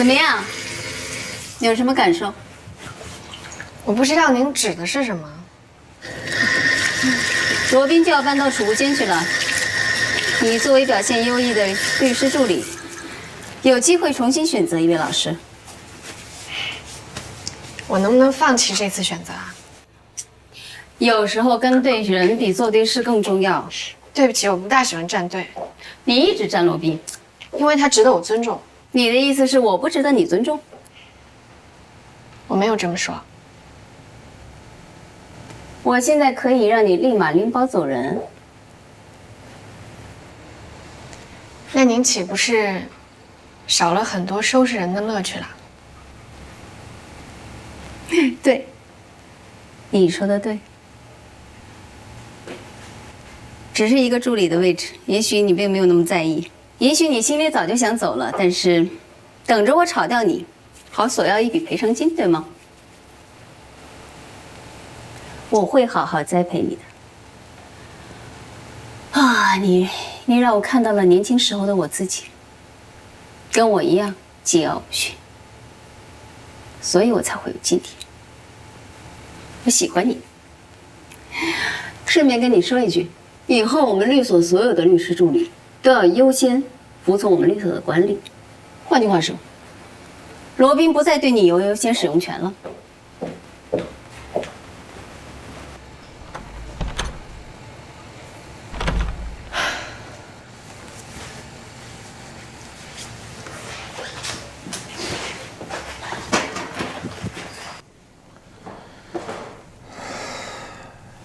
怎么样？有什么感受？我不知道您指的是什么。罗宾就要搬到储物间去了。你作为表现优异的律师助理，有机会重新选择一位老师。我能不能放弃这次选择啊？有时候跟对人比做对事更重要。对不起，我不大喜欢站队。你一直站罗宾，因为他值得我尊重。你的意思是我不值得你尊重？我没有这么说。我现在可以让你立马拎包走人。那您岂不是少了很多收拾人的乐趣了？对，你说的对。只是一个助理的位置，也许你并没有那么在意，也许你心里早就想走了，但是等着我炒掉你，好索要一笔赔偿金，对吗？我会好好栽培你的。啊，你让我看到了年轻时候的我自己，跟我一样桀骜不驯，所以我才会有今天。我喜欢你。顺便跟你说一句，以后我们律所所有的律师助理都要优先服从我们律所的管理。换句话说，罗宾不再对你有优先使用权了。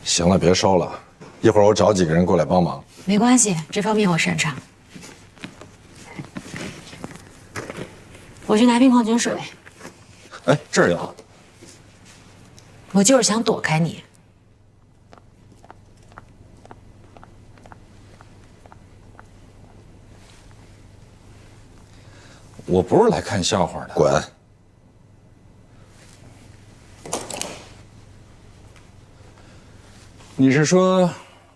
行了，别烧了，一会儿我找几个人过来帮忙。没关系，这方面我擅长。我去拿瓶矿泉水。哎，这儿有。我就是想躲开你。我不是来看笑话的。滚！你是说，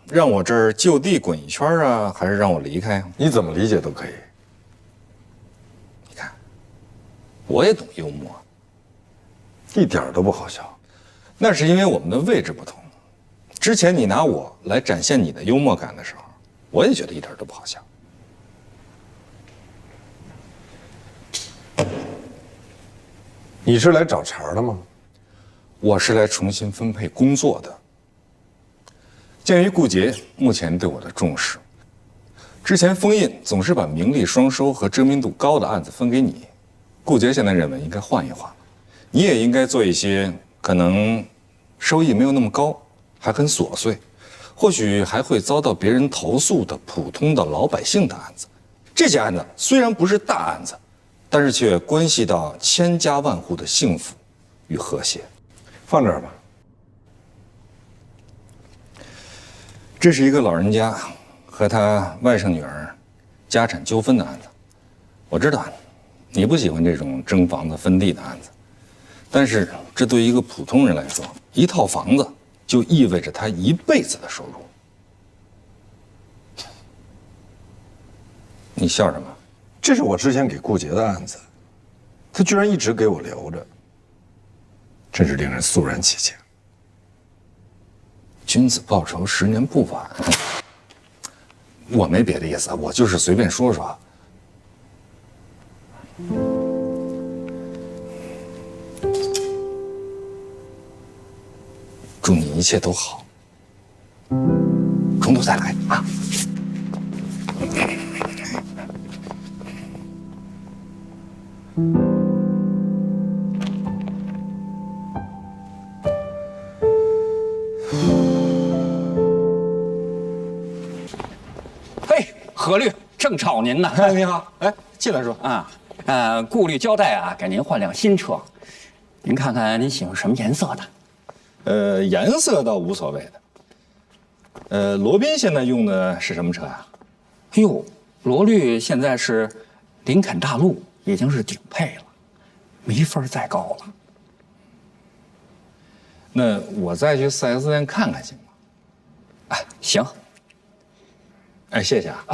让我这儿就地滚一圈啊，还是让我离开啊？你怎么理解都可以。你看，我也懂幽默，一点都不好笑。那是因为我们的位置不同。之前你拿我来展现你的幽默感的时候，我也觉得一点都不好笑。你是来找茬的吗？我是来重新分配工作的。鉴于顾杰目前对我的重视，之前封印总是把名利双收和知名度高的案子分给你，顾杰现在认为应该换一换，你也应该做一些可能收益没有那么高，还很琐碎，或许还会遭到别人投诉的普通的老百姓的案子。这些案子虽然不是大案子，但是却关系到千家万户的幸福与和谐。放这儿吧。这是一个老人家和他外甥女儿家产纠纷的案子。我知道你不喜欢这种争房子分地的案子，但是这对于一个普通人来说，一套房子就意味着他一辈子的收入。你笑什么？这是我之前给顾杰的案子，他居然一直给我留着，真是令人肃然起敬。君子报仇10年不晚。我没别的意思，我就是随便说说。祝你一切都好，中途再来啊！何律正找您呢。哎，你好，哎，进来说啊，顾律交代啊，给您换辆新车，您看看您喜欢什么颜色的？颜色倒无所谓的。罗宾现在用的是什么车啊？哎呦，罗律现在是林肯大陆，已经是顶配了，没法再高了。那我再去4S店看看行吗？哎，行。哎，谢谢啊。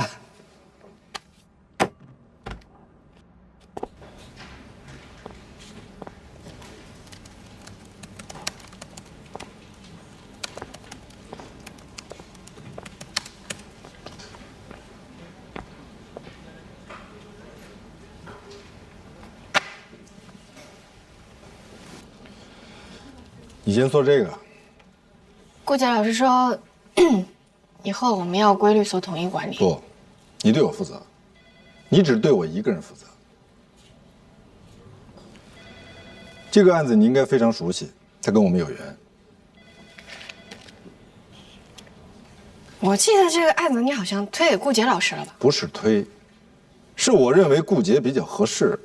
你先做这个。顾杰老师说，以后我们要归律所统一管理。不，你对我负责，你只对我一个人负责。这个案子你应该非常熟悉，它跟我们有缘。我记得这个案子你好像推给顾杰老师了吧？不是推，是我认为顾杰比较合适。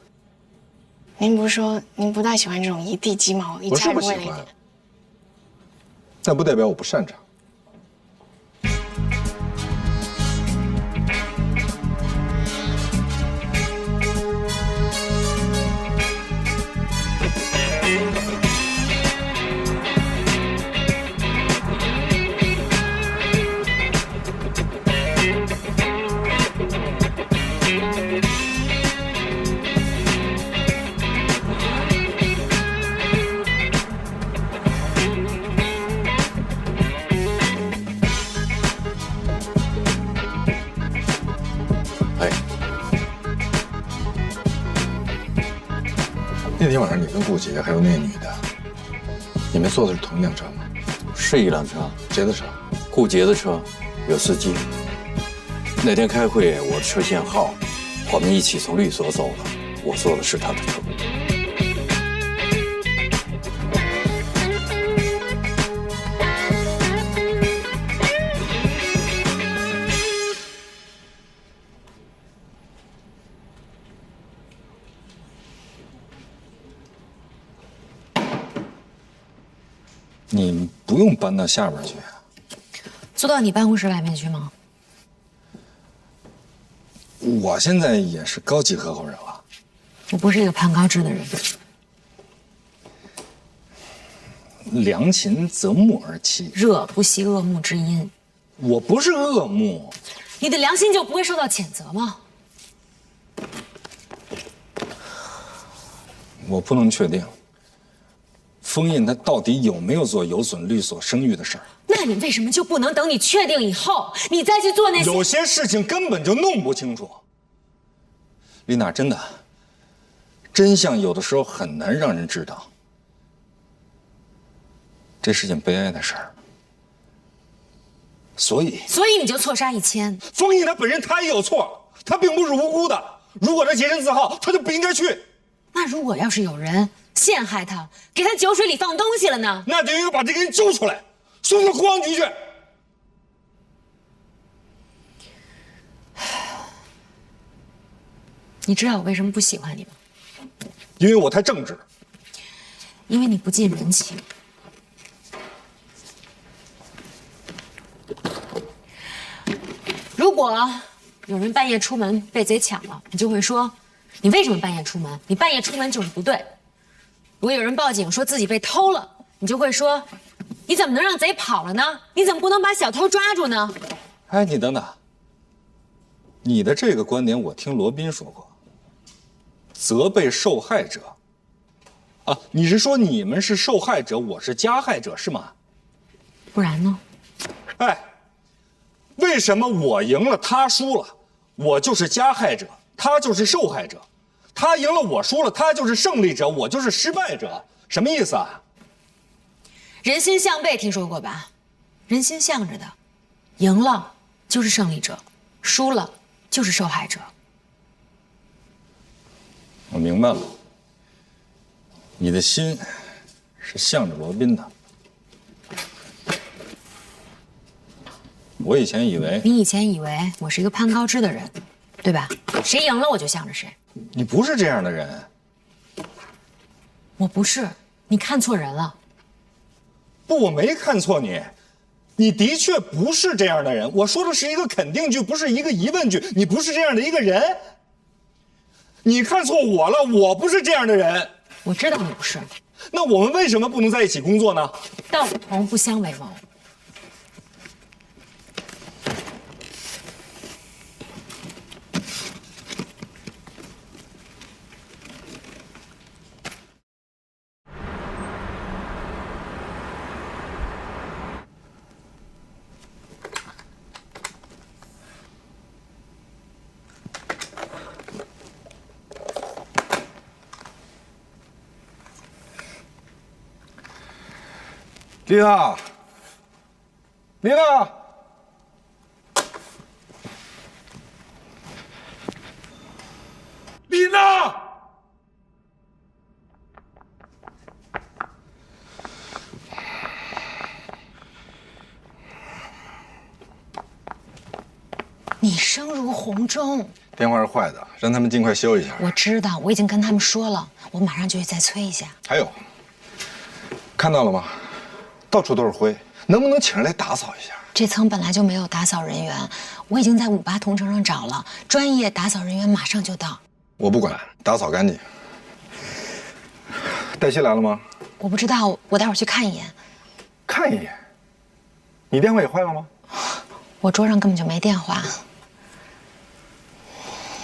您不是说您不太喜欢这种一地鸡毛、一家人为了一点？但不代表我不擅长。那天晚上你跟顾杰还有那个女的，你们坐的是同一辆车吗？是一辆车，谁的车？顾杰的车，有司机。那天开会，我的车限号，我们一起从律所走了，我坐的是他的车。你不用搬到下边去啊。租到你办公室外面去吗？我现在也是高级合伙人了。我不是一个攀高枝的人。良禽择木而栖，热不息恶木之音。我不是恶木。你的良心就不会受到谴责吗？我不能确定。封印他到底有没有做有损律所声誉的事儿？那你为什么就不能等你确定以后，你再去做那些？有些事情根本就弄不清楚。丽娜，真的，真相有的时候很难让人知道。这是件悲哀的事儿，所以你就错杀一千。封印他本人他也有错，他并不是无辜的。如果他洁身自好，他就不应该去。那如果要是有人陷害他，给他酒水里放东西了呢？那就应该把这个人揪出来，送到公安局去。你知道我为什么不喜欢你吗？因为我太正直。因为你不近人情。如果有人半夜出门被贼抢了，你就会说，你为什么半夜出门？你半夜出门就是不对。如果有人报警说自己被偷了，你就会说，你怎么能让贼跑了呢？你怎么不能把小偷抓住呢？哎，你等等，你的这个观点我听罗宾说过，责备受害者。啊，你是说你们是受害者，我是加害者是吗？不然呢？哎，为什么我赢了他输了，我就是加害者，他就是受害者？他赢了我输了，他就是胜利者，我就是失败者，什么意思啊？人心向背听说过吧？人心向着的，赢了就是胜利者，输了就是受害者。我明白了，你的心是向着罗宾的。我以前以为你以前以为我是一个攀高枝的人，对吧？谁赢了我就向着谁。你不是这样的人。我不是，你看错人了。不，我没看错你，你的确不是这样的人。我说的是一个肯定句，不是一个疑问句。你不是这样的一个人。你看错我了，我不是这样的人。我知道你不是。那我们为什么不能在一起工作呢？道不同不相为谋。丽娜，丽娜，丽娜！你声如洪钟。电话是坏的，让他们尽快修一下。我知道，我已经跟他们说了，我马上就去再催一下。还有，看到了吗？到处都是灰，能不能请人来打扫一下？这层本来就没有打扫人员，我已经在58同城上找了，专业打扫人员马上就到。我不管，打扫干净。黛西来了吗？我不知道，我待会儿去看一眼。看一眼。你电话也坏了吗？我桌上根本就没电话。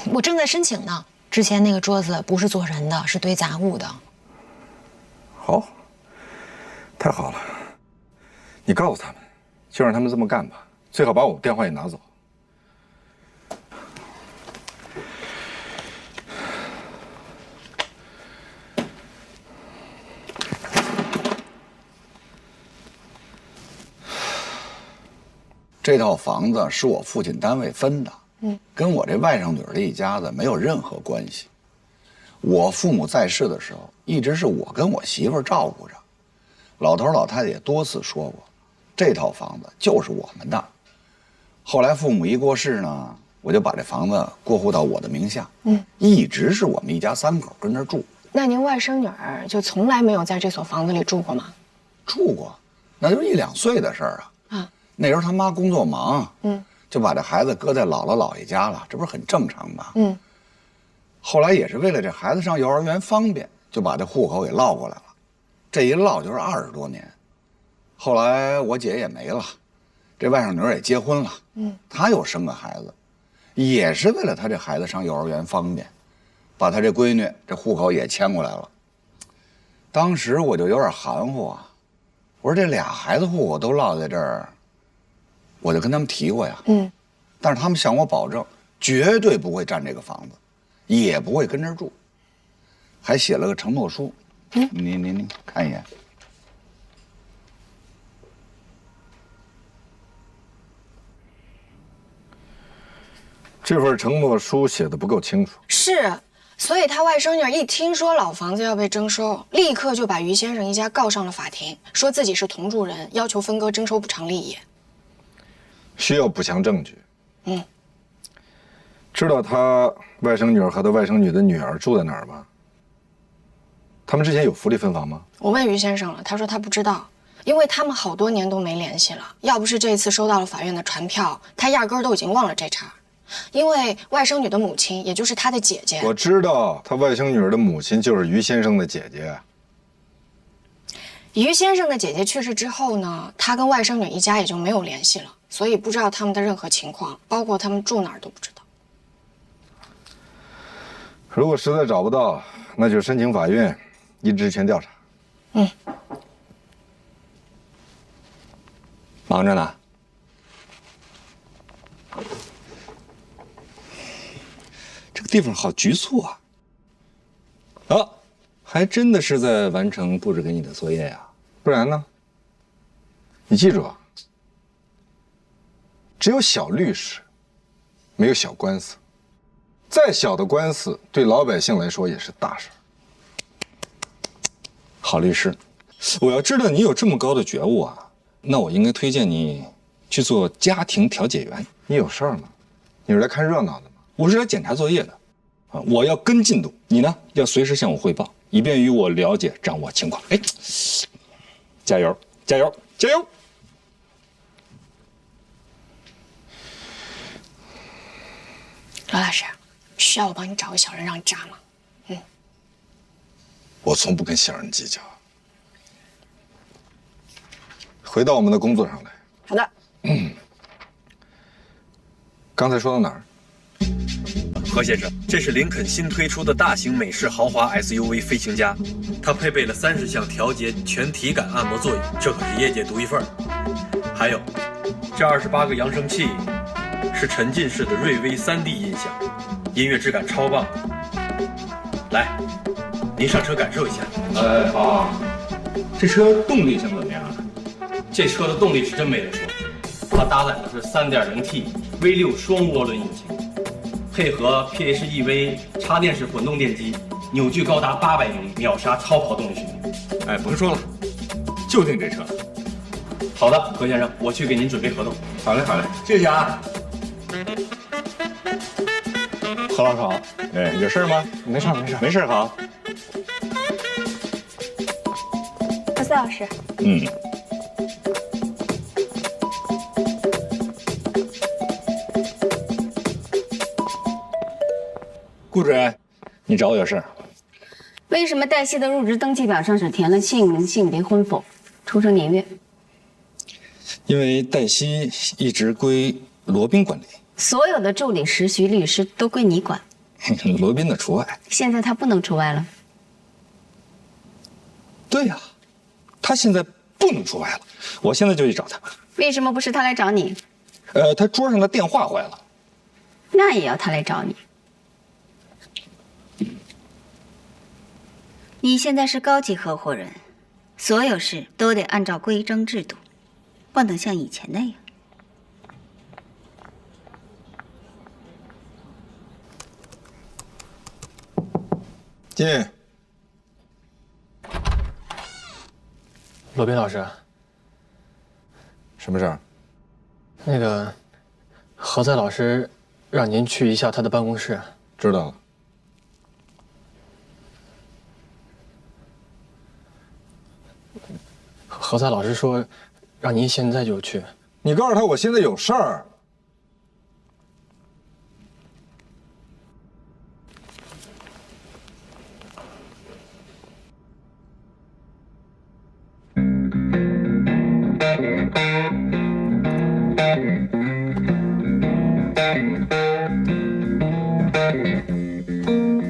我正在申请呢。之前那个桌子不是做人的，是堆杂物的。好，太好了。你告诉他们，就让他们这么干吧，最好把我电话也拿走。这套房子是我父亲单位分的，跟我这外甥女儿这一家子没有任何关系。我父母在世的时候，一直是我跟我媳妇儿照顾着。老头老太太也多次说过，这套房子就是我们的。后来父母一过世呢，我就把这房子过户到我的名下，一直是我们一家3口跟那儿住。那您外甥女儿就从来没有在这所房子里住过吗？住过，那就是1、2岁的事儿啊。那时候他妈工作忙，就把这孩子搁在姥姥姥爷家了，这不是很正常吗？后来也是为了这孩子上幼儿园方便，就把这户口给落过来了。这一落就是20多年。后来我姐也没了，这外甥女儿也结婚了，她又生个孩子，也是为了她这孩子上幼儿园方便，把她这闺女这户口也迁过来了。当时我就有点含糊啊，我说这俩孩子户口都落在这儿。我就跟他们提过呀，但是他们向我保证，绝对不会占这个房子，也不会跟这儿住，还写了个承诺书。你看一眼。这份承诺书写的不够清楚。是，所以他外甥女一听说老房子要被征收，立刻就把于先生一家告上了法庭，说自己是同住人，要求分割征收补偿利益。需要补强证据。知道他外甥女儿和他外甥女的女儿住在哪儿吗？他们之前有福利分房吗？我问于先生了，他说他不知道，因为他们好多年都没联系了。要不是这次收到了法院的传票，他压根儿都已经忘了这茬。因为外甥女的母亲，也就是他的姐姐，我知道他外甥女儿的母亲就是于先生的姐姐。于先生的姐姐去世之后呢，他跟外甥女一家也就没有联系了，所以不知道他们的任何情况，包括他们住哪儿都不知道。如果实在找不到，那就申请法院依职权调查。忙着呢。这个地方好局促啊！啊，还真的是在完成布置给你的作业呀？不然呢？你记住啊，只有小律师，没有小官司。再小的官司，对老百姓来说也是大事。好律师，我要知道你有这么高的觉悟啊，那我应该推荐你去做家庭调解员。你有事儿吗？你是来看热闹的吗？我是来检查作业的，我要跟进度，你呢要随时向我汇报，以便于我了解掌握情况。哎，加油，加油，加油！罗老师，需要我帮你找个小人让你扎吗？我从不跟小人计较。回到我们的工作上来。好的。刚才说到哪儿？何先生，这是林肯新推出的大型美式豪华 SUV 飞行家，它配备了30项调节全体感按摩座椅，这可是业界独一份。还有，这28个扬声器是沉浸式的瑞威3D 音响，音乐质感超棒。来，您上车感受一下。好。这车动力性怎么样啊？这车的动力是真没得说，它搭载的是 3.0T V6双涡轮引擎，配合 PHEV 插电式混动电机，扭矩高达800牛米，秒杀超跑动力水平。哎，甭说了，就定这车。好的，何先生，我去给您准备合同。好嘞，好嘞，谢谢啊。何老师好。哎，有事吗？没事没事没事好。何思老师，顾主任，你找我有事？为什么黛西的入职登记表上只填了姓名、性别、婚否、出生年月？因为黛西一直归罗宾管理，所有的助理、实习律师都归你管，罗宾的除外。现在他不能除外了。对呀，他现在不能除外了，我现在就去找他。为什么不是他来找你？他桌上的电话坏了。那也要他来找你。你现在是高级合伙人，所有事都得按照规章制度，不能像以前那样。进。罗宾老师，什么事儿？那个何在老师让您去一下他的办公室。知道了。何在老师说，让您现在就去。你告诉他我现在有事儿。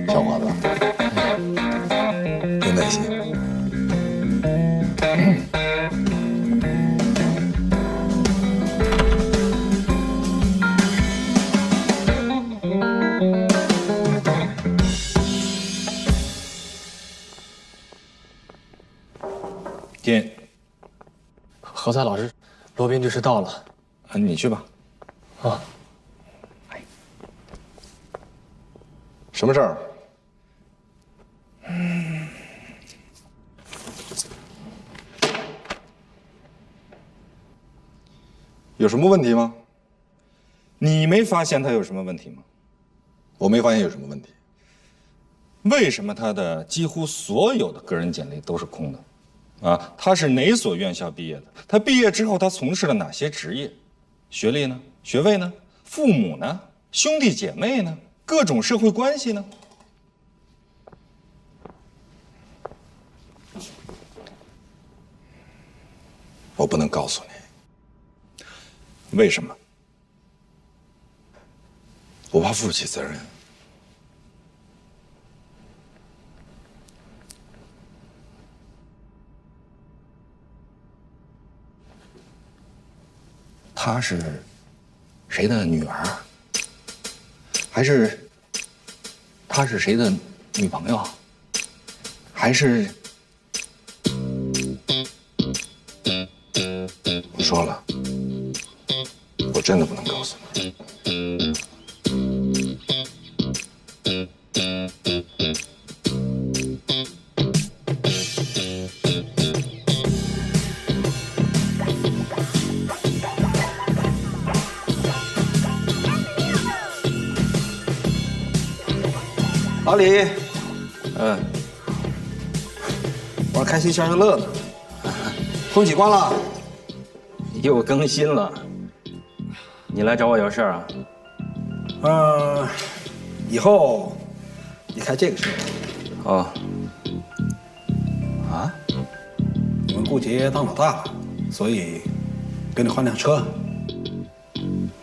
小伙子，有耐心。进。何在老师，罗宾律师到了。你去吧。啊。什么事儿？有什么问题吗？你没发现他有什么问题吗？我没发现有什么问题。为什么他的几乎所有的个人简历都是空的？啊，他是哪所院校毕业的？他毕业之后他从事了哪些职业？学历呢？学位呢？父母呢？兄弟姐妹呢？各种社会关系呢？我不能告诉你。为什么？我怕负不起责任。她是谁的女儿？还是她是谁的女朋友？还是……我说了，我真的不能告诉你。老李，我说开心消消乐呢。空气关了，又更新了。你来找我有事儿啊？以后你开这个车。哦。啊？你们顾杰当老大了，所以给你换辆车。